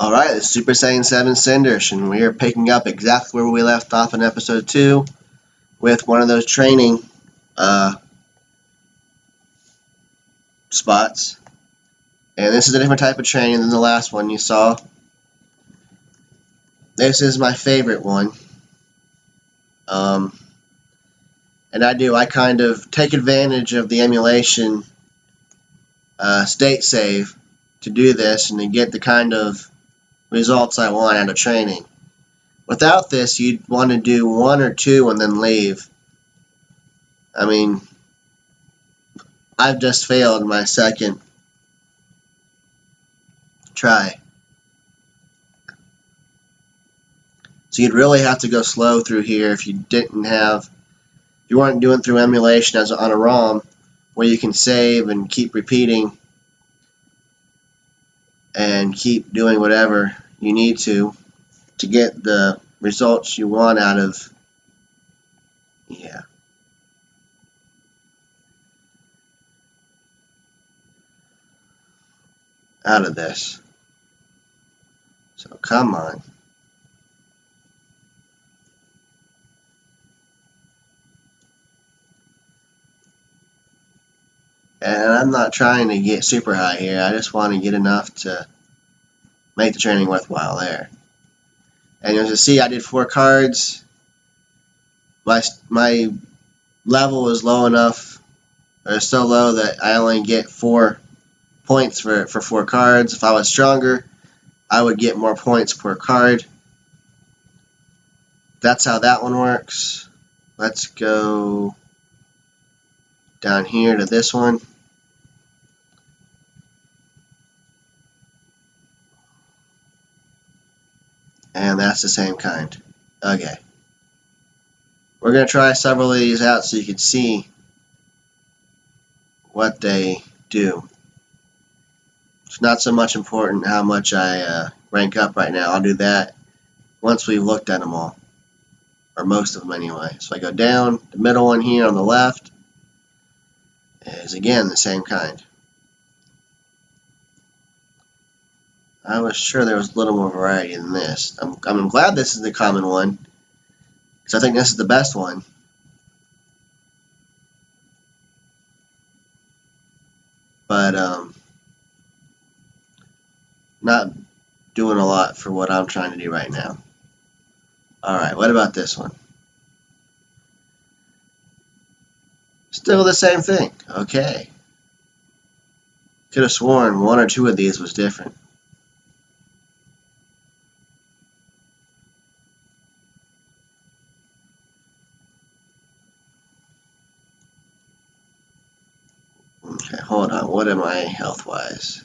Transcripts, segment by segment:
Alright, it's Super Saiyan 7 Cinders, and we are picking up exactly where we left off in episode 2 with one of those training uh, spots. And this is a different type of training than the last one you saw. This is my favorite one. And I kind of take advantage of the emulation state save to do this and to get the kind of results I want out of training. Without this, you'd want to do 1 or 2 and then leave. I mean, I've just failed my second try. So you'd really have to go slow through here if you weren't doing through emulation as on a ROM where you can save and keep repeating and keep doing whatever you need to get the results you want out of this. So come on. And I'm not trying to get super high here. I just want to get enough to make the training worthwhile there. And as you see, I did 4 cards. My level is low enough, or so low that I only get 4 points for 4 cards. If I was stronger, I would get more points per card. That's how that one works. Let's go down here to this one. And that's the same kind. Okay. We're going to try several of these out so you can see what they do. It's not so much important how much I rank up right now. I'll do that once we've looked at them all. Or most of them anyway. So I go down. The middle one here on the left is again the same kind. I was sure there was a little more variety than this. I'm glad this is the common one, because I think this is the best one. But not doing a lot for what I'm trying to do right now. Alright, what about this one? Still the same thing. Okay. Could have sworn 1 or 2 of these was different. Okay, hold on. What am I health-wise?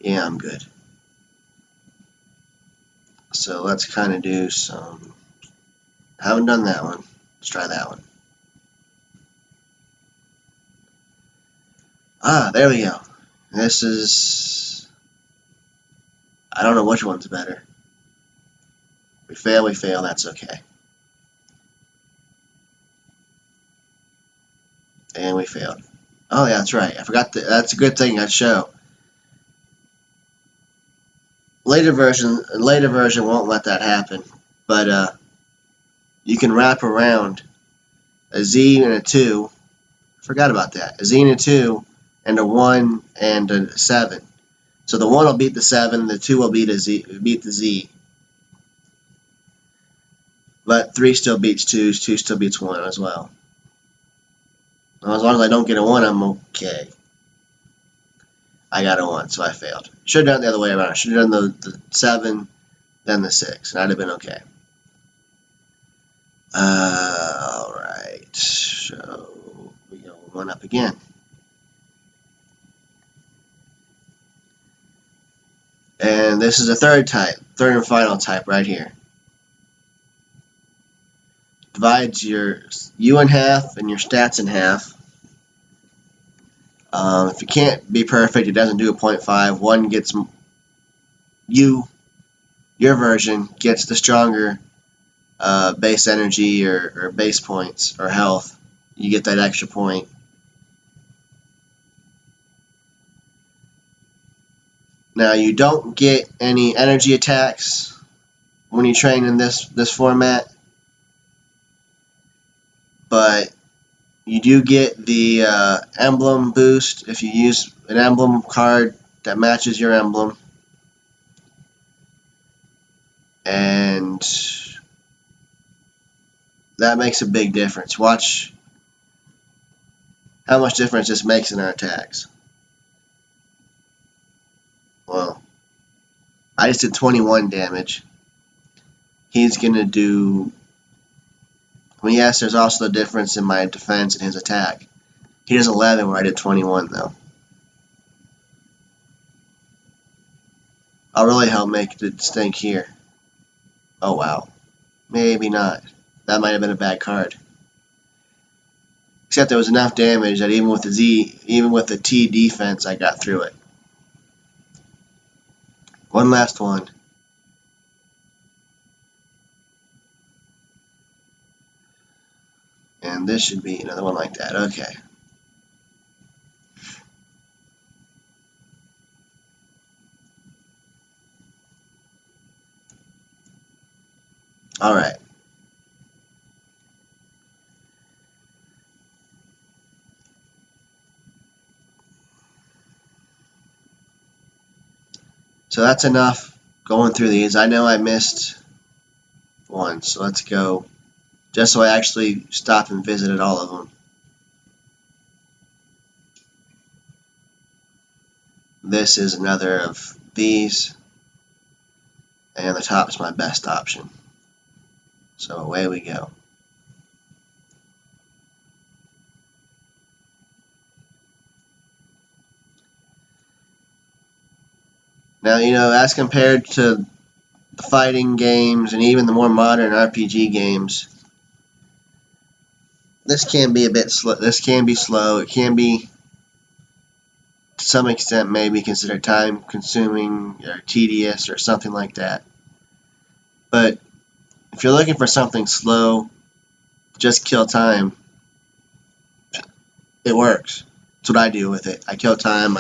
Yeah, I'm good. So let's kind of do some... Haven't done that one. Let's try that one. Ah, there we go. This is... I don't know which one's better. We fail, that's okay. And we failed. Oh, yeah, that's right. I forgot that's a good thing I show. Later version won't let that happen, but you can wrap around a Z and a 2. I forgot about that. A Z and a 2, and a 1 and a 7. So the 1 will beat the 7, the 2 will beat the Z. But 3 still beats 2, 2 still beats 1 as well. As long as I don't get a 1, I'm okay. I got a 1, so I failed. Should have done it the other way around. I should have done the 7, then the 6, and I'd have been okay. Alright, so we go 1 up again. And this is a third and final type right here. Divides your U in half and your stats in half. If you can't be perfect, it doesn't do a 0.5. One gets your version gets the stronger base energy or base points or health. You get that extra point. Now you don't get any energy attacks when you train in this format, but you do get the emblem boost if you use an emblem card that matches your emblem. And that makes a big difference. Watch how much difference this makes in our attacks. Well, I just did 21 damage. He's going to do... I mean, yes, there's also the difference in my defense and his attack. He does 11 where I did 21, though. I'll really help make it stink here. Oh, wow. Maybe not. That might have been a bad card. Except there was enough damage that even with the T defense, I got through it. One last one. And this should be another one like that. Okay. Alright. So that's enough going through these. I know I missed one, so let's go. Just so I actually stopped and visited all of them. This is another of these. And the top is my best option. So away we go. Now, you know, as compared to the fighting games and even the more modern RPG games, this can be a bit slow. This can be slow. It can be, to some extent, maybe considered time-consuming or tedious or something like that. But if you're looking for something slow, just kill time, it works. That's what I do with it. I kill time.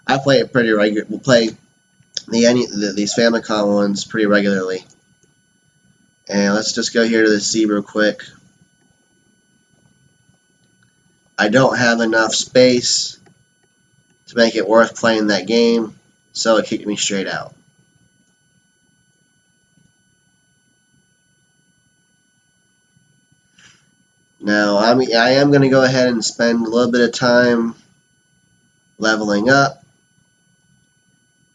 I play it pretty regular. We'll play these Famicom ones pretty regularly. And let's just go here to the sea real quick. I don't have enough space to make it worth playing that game, so it kicked me straight out. Now, I am going to go ahead and spend a little bit of time leveling up,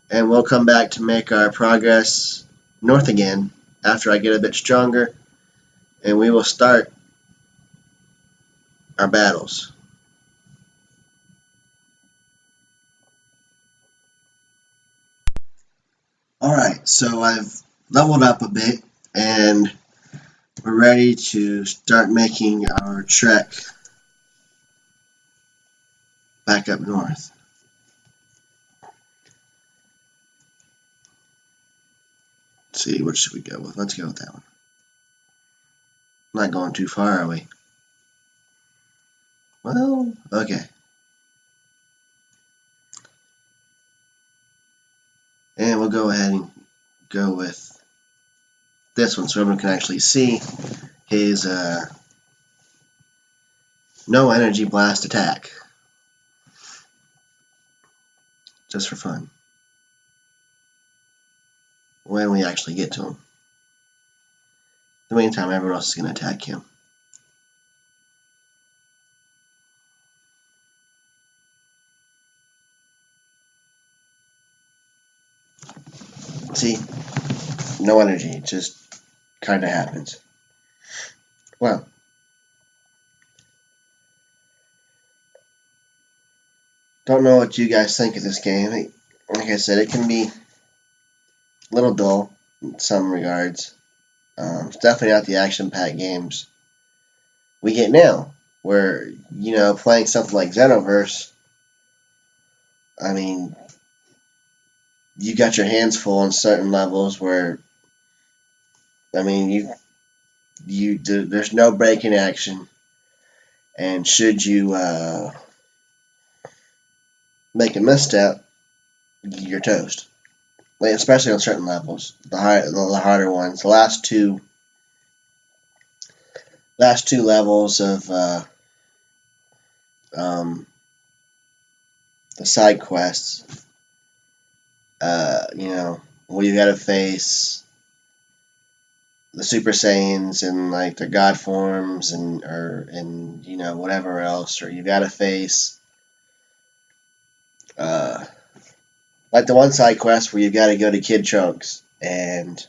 and we'll come back to make our progress north again after I get a bit stronger, and we will start our battles. Alright, so I've leveled up a bit, and we're ready to start making our trek back up north. Let's see, what should we go with? Let's go with that one. Not going too far, are we? Well, okay. And we'll go ahead and go with this one so everyone can actually see his no energy blast attack. Just for fun. When we actually get to him. In the meantime, everyone else is going to attack him. See? No energy. It just kind of happens. Well. Don't know what you guys think of this game. Like I said, it can be a little dull in some regards. It's definitely not the action-packed games we get now. Where, you know, playing something like Xenoverse, I mean, you got your hands full on certain levels where, I mean, there's no break in action, and should you make a misstep, you're toast. Like, especially on certain levels, the harder ones. The last two levels of um, the side quests, where you gotta face the Super Saiyans and like their God forms and whatever else, or you gotta face uh, like the one side quest where you gotta go to Kid Trunks, and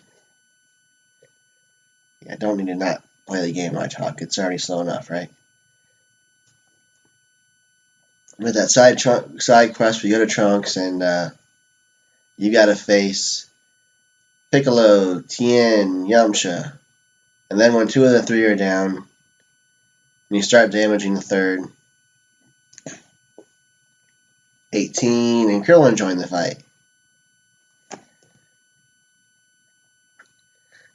I don't need to not play the game when I talk. It's already slow enough, right? With that side quest, we go to Trunks and you gotta face Piccolo, Tien, Yamcha, and then when two of the three are down, and you start damaging the third, 18 and Krillin join the fight.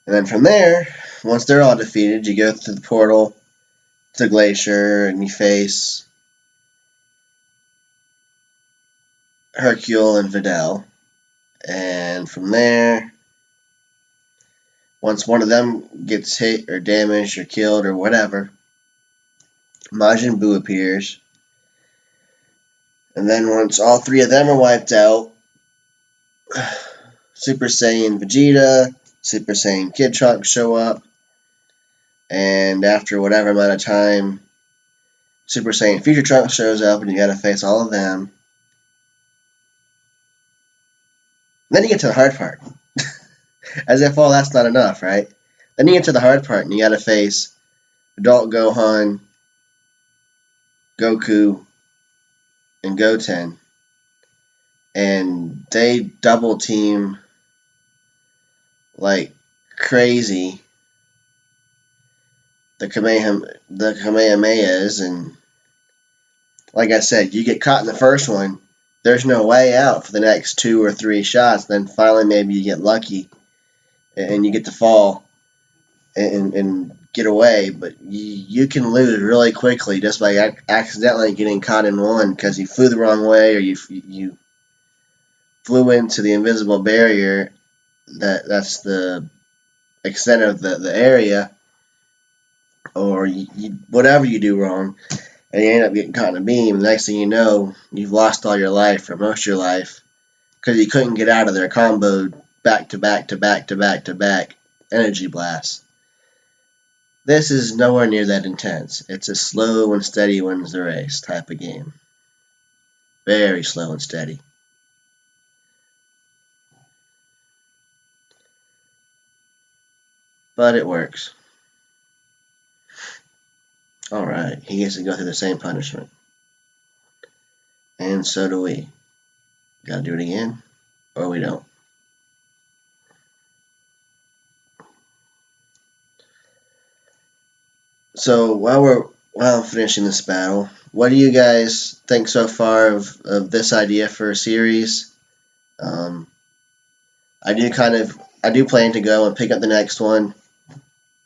And then from there, once they're all defeated, you go through the portal to Glacier and you face Hercule and Videl. And from there, once one of them gets hit or damaged or killed or whatever, Majin Buu appears. And then once all three of them are wiped out, Super Saiyan Vegeta, Super Saiyan Kid Trunks show up. And after whatever amount of time, Super Saiyan Future Trunks shows up and you gotta face all of them. And then you get to the hard part. As if, oh, that's not enough, right? Then you get to the hard part and you gotta face Adult Gohan, Goku, and Goten. And they double team like crazy the Kamehamehas, and like I said, you get caught in the first one, there's no way out for the next 2 or 3 shots. Then finally maybe you get lucky and you get to fall and get away, but you can lose really quickly just by accidentally getting caught in one because you flew the wrong way or you flew into the invisible barrier that's the extent of the area, or whatever you do wrong, and you end up getting caught in a beam. And the next thing you know, you've lost all your life or most of your life because you couldn't get out of their combo back to back to back to back to back energy blasts. This is nowhere near that intense. It's a slow and steady wins the race type of game. Very slow and steady. But it works. Alright, he gets to go through the same punishment. And so do we. Gotta do it again, or we don't. So while I'm finishing this battle, what do you guys think so far of this idea for a series? I do plan to go and pick up the next one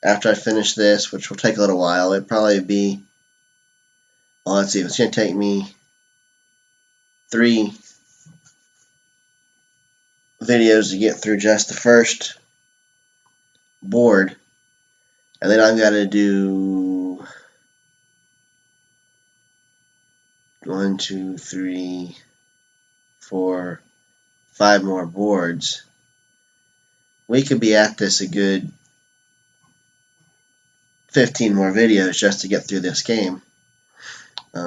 after I finish this, which will take a little while. It'd probably be, well, let's see, it's going to take me 3 videos to get through just the first board, and then I've got to do 1, 2, 3, 4, 5 more boards. We could be at this a good 15 more videos just to get through this game. I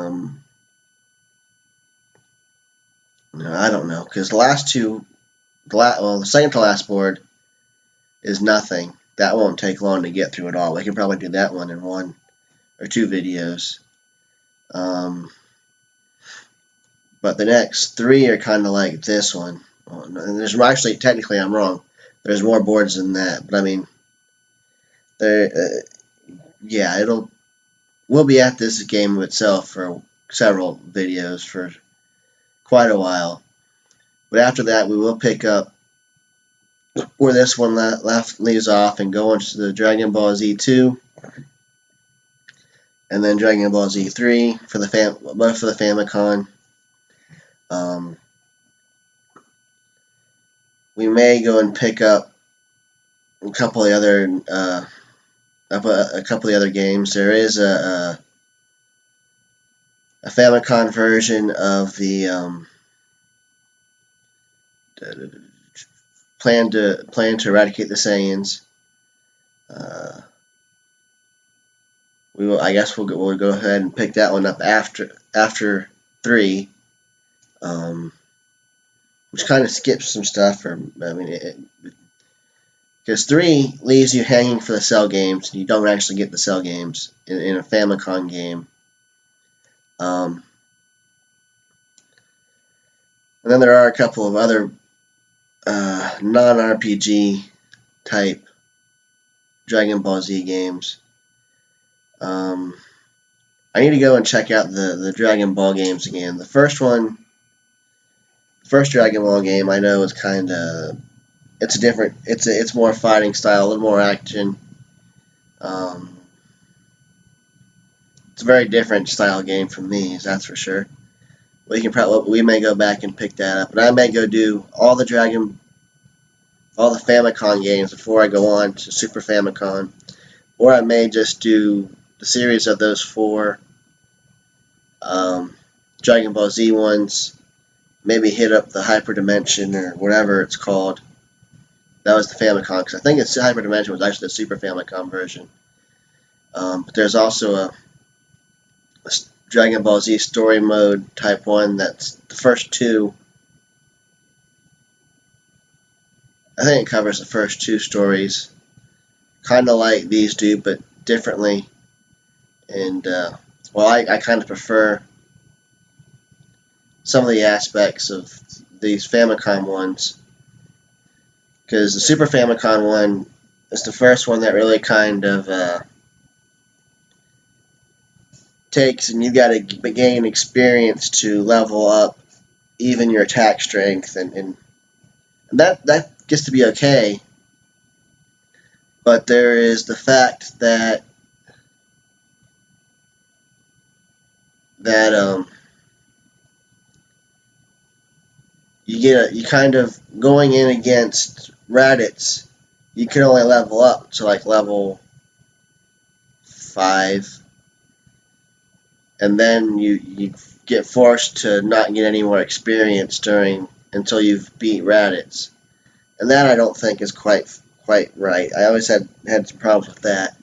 don't know, because the second to last board is nothing. That won't take long to get through at all. We can probably do that one in 1 or 2 videos. But the next 3 are kind of like this one. And there's actually, technically, I'm wrong. There's more boards than that, but I mean, we'll be at this game itself for several videos for quite a while. But after that, we will pick up where this one leaves off and go into the Dragon Ball Z2, and then Dragon Ball Z3 for the Famicom. we may go and pick up a couple of other games. There is a Famicom version of the plan to eradicate the Saiyans. I guess we'll go ahead and pick that one up after 3, which kind of skips some stuff. Because 3 leaves you hanging for the Cell games, and you don't actually get the Cell games in a Famicom game. And then there are a couple of other non-RPG type Dragon Ball Z games. I need to go and check out the Dragon Ball games again. The first Dragon Ball game I know is kind of, it's more fighting style, a little more action. It's a very different style game from these, that's for sure. We may go back and pick that up, and I may go do all the Famicom games before I go on to Super Famicom, or I may just do the series of those 4 Dragon Ball Z ones, maybe hit up the Hyper Dimension or whatever it's called. That was the Famicom, because I think it's Hyper Dimension was actually the Super Famicom version. But there's also a Dragon Ball Z story mode type 1 that's the first 2. I think it covers the first 2 stories, kind of like these do, but differently. And I kind of prefer some of the aspects of these Famicom ones, because the Super Famicom one is the first one that really kind of takes, and you got to gain experience to level up even your attack strength, and that gets to be okay. But there is the fact that you kind of going in against Raditz, you can only level up to like level 5, and then you get forced to not get any more experience until you've beat Raditz, and that I don't think is quite right. I always had some problems with that.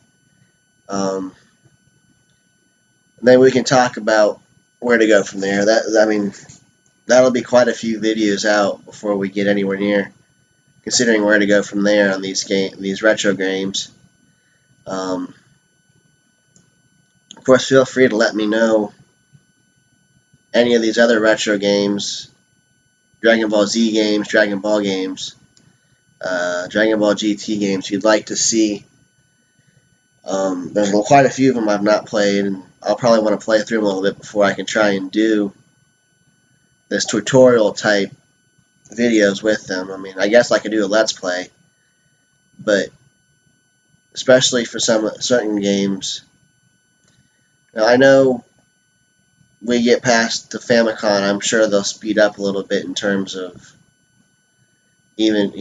And then we can talk about where to go from there. That'll be quite a few videos out before we get anywhere near considering where to go from there on these retro games. Of course, feel free to let me know any of these other retro games, Dragon Ball Z games, Dragon Ball games, Dragon Ball GT games you'd like to see. There's quite a few of them I've not played, and I'll probably want to play through them a little bit before I can try and do this tutorial type videos with them. I guess I could do a Let's Play, but especially for some certain games. Now, I know we get past the Famicom, I'm sure they'll speed up a little bit in terms of even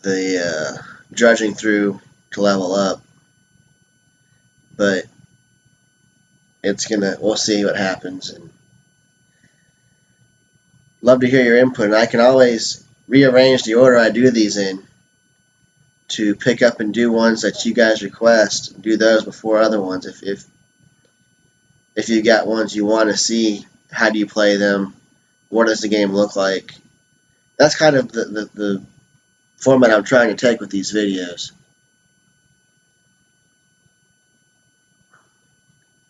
the drudging through to level up, but we'll see what happens. And love to hear your input, and I can always rearrange the order I do these in to pick up and do ones that you guys request, do those before other ones. If you got ones you want to see, how do you play them? What does the game look like? That's kind of the format I'm trying to take with these videos.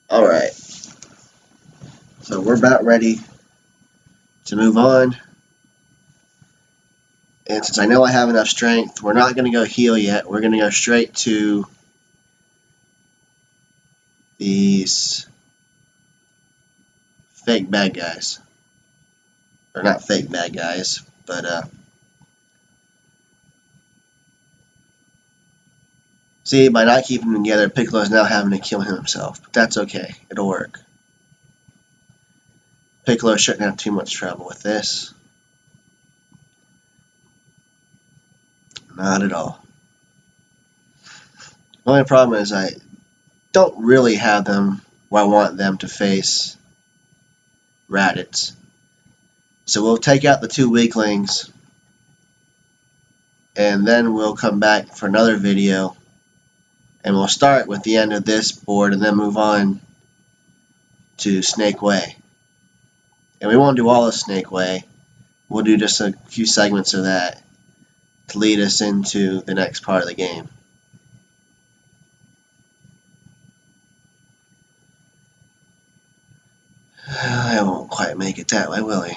Alright, so we're about ready to move on. And since I know I have enough strength, we're not going to go heal yet. We're going to go straight to these fake bad guys. Or not fake bad guys, but see, by not keeping them together, Piccolo's now having to kill himself. But that's okay. It'll work. Piccolo shouldn't have too much trouble with this. Not at all. The only problem is I don't really have them where I want them to face Raditz. So we'll take out the 2 weaklings, and then we'll come back for another video, and we'll start with the end of this board and then move on to Snake Way. And we won't do all of Snake Way. We'll do just a few segments of that to lead us into the next part of the game. I won't quite make it that way, will he?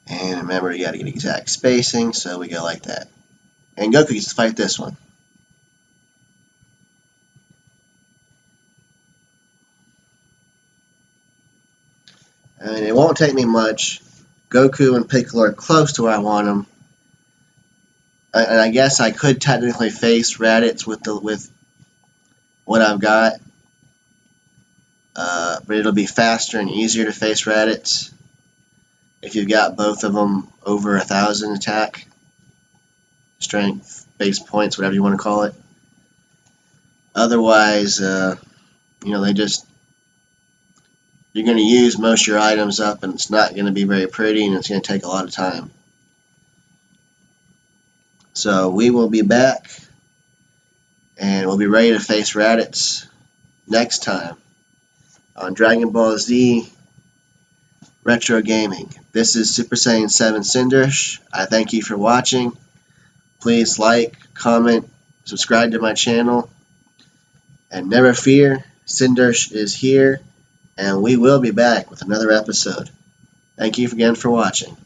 And remember, you gotta get exact spacing, so we go like that. And Goku gets to fight this one. I mean, it won't take me much. Goku and Piccolo are close to where I want them. And I guess I could technically face Raditz with what I've got. But it'll be faster and easier to face Raditz if you've got both of them over 1,000 attack, strength, base points, whatever you want to call it. Otherwise, they just, you're going to use most of your items up, and it's not going to be very pretty, and it's going to take a lot of time. So we will be back, and we'll be ready to face Raditz next time on Dragon Ball Z Retro Gaming. This is Super Saiyan 7 Cinderish. I thank you for watching. Please like, comment, subscribe to my channel. And never fear, Cinderish is here, and we will be back with another episode. Thank you again for watching.